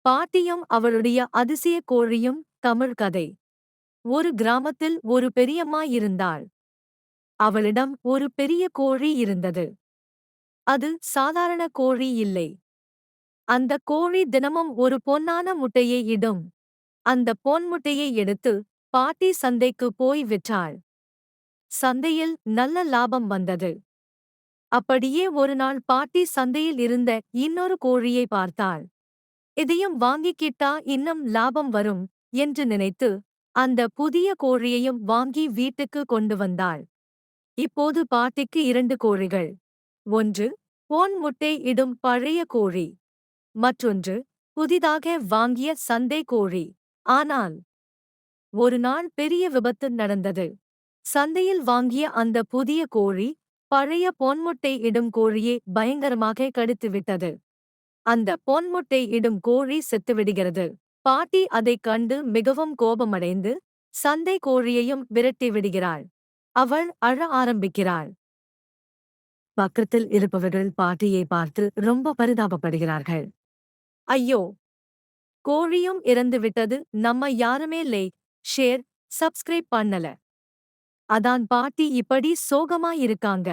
பாட்டியும் அவளுடைய அதிசய கோழியும். தமிழ் கதை. ஒரு கிராமத்தில் ஒரு பெரியம்மா இருந்தாள். அவளிடம் ஒரு பெரிய கோழி இருந்தது. அது சாதாரண கோழி இல்லை. அந்த கோழி தினமும் ஒரு பொன்னான முட்டையை இடும். அந்த பொன் முட்டையை எடுத்து பாட்டி சந்தைக்கு போய் விற்றாள். சந்தையில் நல்ல லாபம் வந்தது. அப்படியே ஒரு நாள் பாட்டி சந்தையில் இருந்த இன்னொரு கோழியை பார்த்தாள். இதையும் வாங்கிக்கிட்டா இன்னும் லாபம் வரும் என்று நினைத்து அந்த புதிய கோழியையும் வாங்கி வீட்டுக்கு கொண்டு வந்தாள். இப்போது பாட்டிக்கு 2 கோழிகள். ஒன்று பொன் முட்டை இடும் பழைய கோழி. மற்றொன்று புதிதாக வாங்கிய சந்தை கோழி. ஆனால் ஒரு நாள் பெரிய விபத்து நடந்தது. சந்தையில் வாங்கிய அந்த புதிய கோழி பழைய பொன்முட்டை இடும் கோழியை பயங்கரமாக கடித்துவிட்டது. அந்த பொன்முட்டை இடும் கோழி செத்துவிடுகிறது. பாட்டி அதைக் கண்டு மிகவும் கோபமடைந்து சந்தை கோழியையும் விரட்டி விடுகிறாள். அவள் அழ ஆரம்பிக்கிறாள். பக்கத்தில் இருப்பவர்கள் பாட்டியை பார்த்து ரொம்ப பரிதாபப்படுகிறார்கள். ஐயோ, கோழியும் இறந்துவிட்டது. நம்ம யாருமே லைக், ஷேர், சப்ஸ்கிரைப் பண்ணல. அதான் பாட்டி இப்படி சோகமா இருக்காங்க.